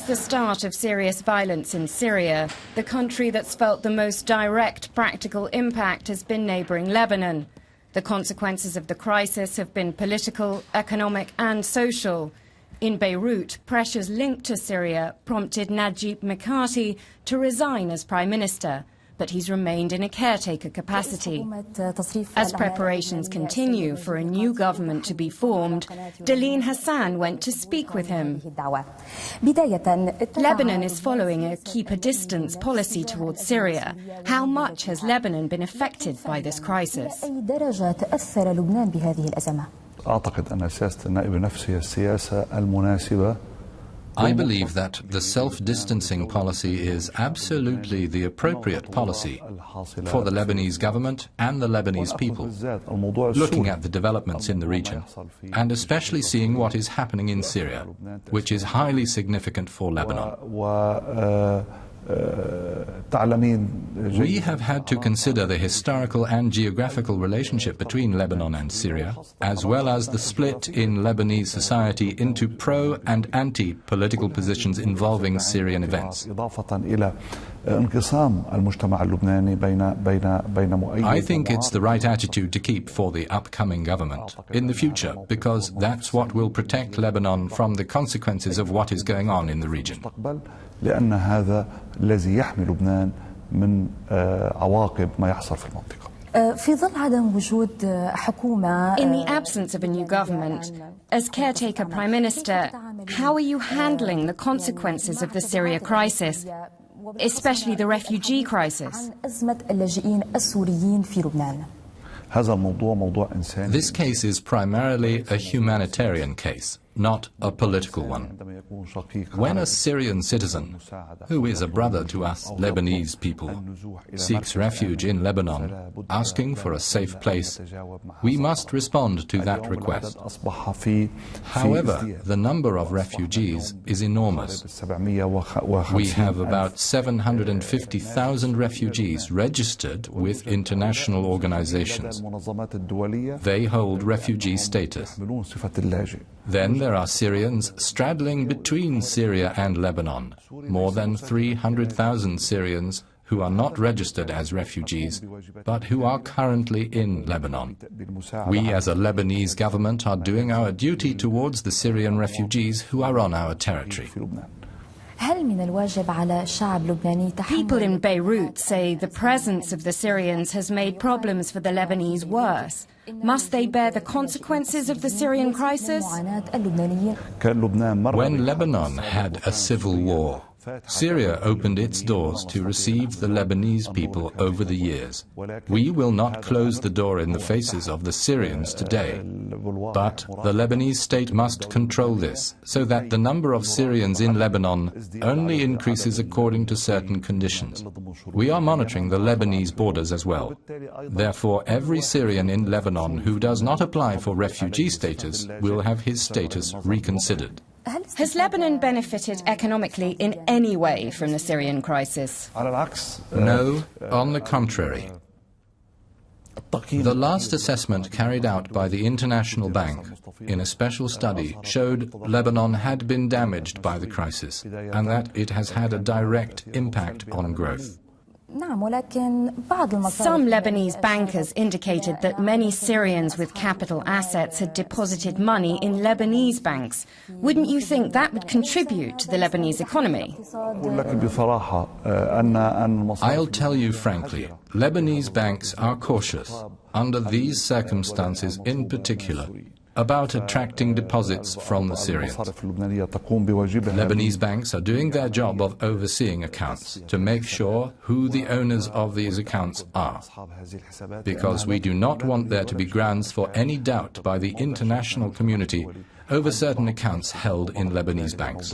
the start of serious violence in Syria, the country that's felt the most direct practical impact has been neighbouring Lebanon. The consequences of the crisis have been political, economic and social. In Beirut, pressures linked to Syria prompted Najib Mikati to resign as Prime Minister, but he's remained in a caretaker capacity. As preparations continue for a new government to be formed, Dalene Hassan went to speak with him. Lebanon is following a keep-a-distance policy towards Syria. How much has Lebanon been affected by this crisis? I believe that the self-distancing policy is absolutely the appropriate policy for the Lebanese government and the Lebanese people, looking at the developments in the region, and especially seeing what is happening in Syria, which is highly significant for Lebanon. We have had to consider the historical and geographical relationship between Lebanon and Syria, as well as the split in Lebanese society into pro- and anti-political positions involving Syrian events. I think it's the right attitude to keep for the upcoming government in the future, because that's what will protect Lebanon from the consequences of what is going on in the region. لأن هذا الذي يحمي لبنان من عواقب ما يحصل في المنطقة. In the absence of a new government, as caretaker Prime Minister, how are you handling the consequences of the Syria crisis, especially the refugee crisis? This case is primarily a humanitarian case, not a political one. When a Syrian citizen, who is a brother to us Lebanese people, seeks refuge in Lebanon, asking for a safe place, we must respond to that request. However, the number of refugees is enormous. We have about 750,000 refugees registered with international organizations. They hold refugee status. Then there are Syrians straddling between Syria and Lebanon, more than 300,000 Syrians who are not registered as refugees, but who are currently in Lebanon. We as a Lebanese government are doing our duty towards the Syrian refugees who are on our territory. People in Beirut say the presence of the Syrians has made problems for the Lebanese worse. Must they bear the consequences of the Syrian crisis? When Lebanon had a civil war, Syria opened its doors to receive the Lebanese people over the years. We will not close the door in the faces of the Syrians today, but the Lebanese state must control this, so that the number of Syrians in Lebanon only increases according to certain conditions. We are monitoring the Lebanese borders as well. Therefore, every Syrian in Lebanon who does not apply for refugee status will have his status reconsidered. Has Lebanon benefited economically in any way from the Syrian crisis? No, on the contrary. The last assessment carried out by the International Bank in a special study showed Lebanon had been damaged by the crisis and that it has had a direct impact on growth. Some Lebanese bankers indicated that many Syrians with capital assets had deposited money in Lebanese banks. Wouldn't you think that would contribute to the Lebanese economy? I'll tell you frankly, Lebanese banks are cautious, under these circumstances in particular, about attracting deposits from the Syrians. Lebanese banks are doing their job of overseeing accounts to make sure who the owners of these accounts are, because we do not want there to be grounds for any doubt by the international community over certain accounts held in Lebanese banks.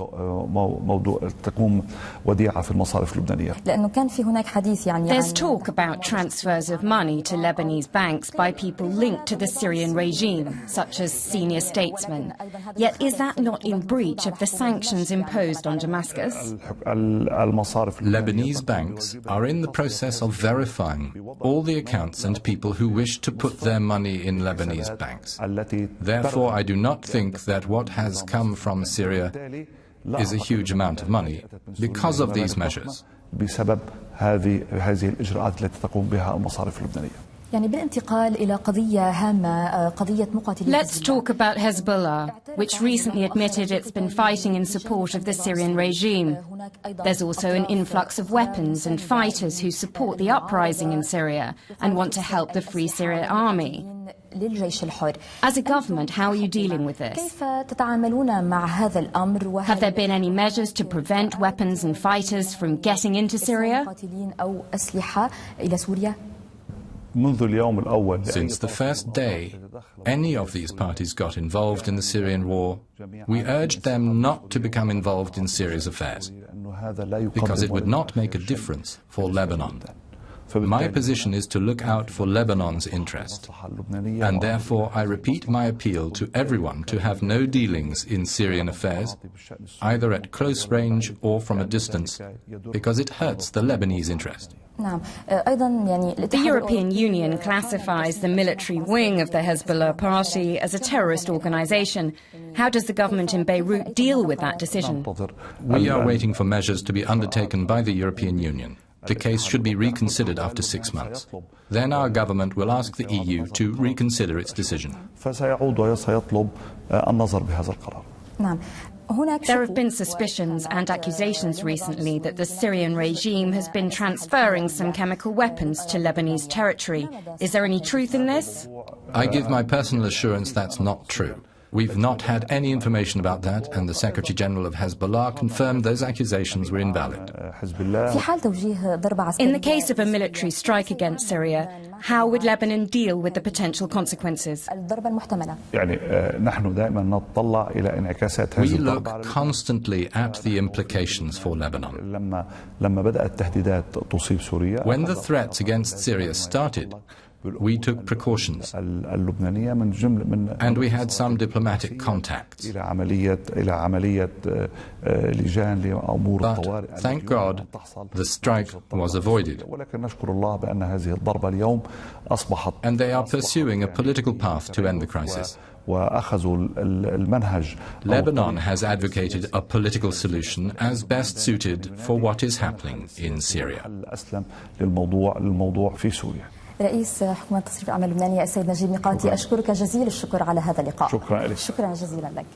There's talk about transfers of money to Lebanese banks by people linked to the Syrian regime, such as senior statesmen. Yet is that not in breach of the sanctions imposed on Damascus? Lebanese banks are in the process of verifying all the accounts and people who wish to put their money in Lebanese banks. Therefore, I do not think that what has come from Syria is a huge amount of money because of these measures. بسبب هذه الإجراءات التي تقوم بها المصارف اللبنانية. يعني بالانتقال إلى قضية هامة قضية مقاتلي Let's talk about Hezbollah, which recently admitted it's been fighting in support of the Syrian regime. There's also an influx of weapons and fighters who support the uprising in Syria and want to help the Free Syria Army. As a government, how are you dealing with this? Have there been any measures to prevent weapons and fighters from getting into Syria? Since the first day any of these parties got involved in the Syrian war, we urged them not to become involved in Syria's affairs, because it would not make a difference for Lebanon. My position is to look out for Lebanon's interest, and therefore I repeat my appeal to everyone to have no dealings in Syrian affairs, either at close range or from a distance, because it hurts the Lebanese interest. The European Union classifies the military wing of the Hezbollah party as a terrorist organization. How does the government in Beirut deal with that decision? We are waiting for measures to be undertaken by the European Union. The case should be reconsidered after 6 months. Then our government will ask the EU to reconsider its decision. There have been suspicions and accusations recently that the Syrian regime has been transferring some chemical weapons to Lebanese territory. Is there any truth in this? I give my personal assurance that's not true. We've not had any information about that, and the Secretary General of Hezbollah confirmed those accusations were invalid. In the case of a military strike against Syria, how would Lebanon deal with the potential consequences? We look constantly at the implications for Lebanon. When the threats against Syria started, we took precautions, and we had some diplomatic contacts. But, thank God, the strike was avoided. And they are pursuing a political path to end the crisis. Lebanon has advocated a political solution as best suited for what is happening in Syria. رئيس حكومة تصريف الأعمال اللبنانية السيد نجيب ميقاتي، أشكرك جزيل الشكر على هذا اللقاء. شكرا لك. شكرا جزيلا لك.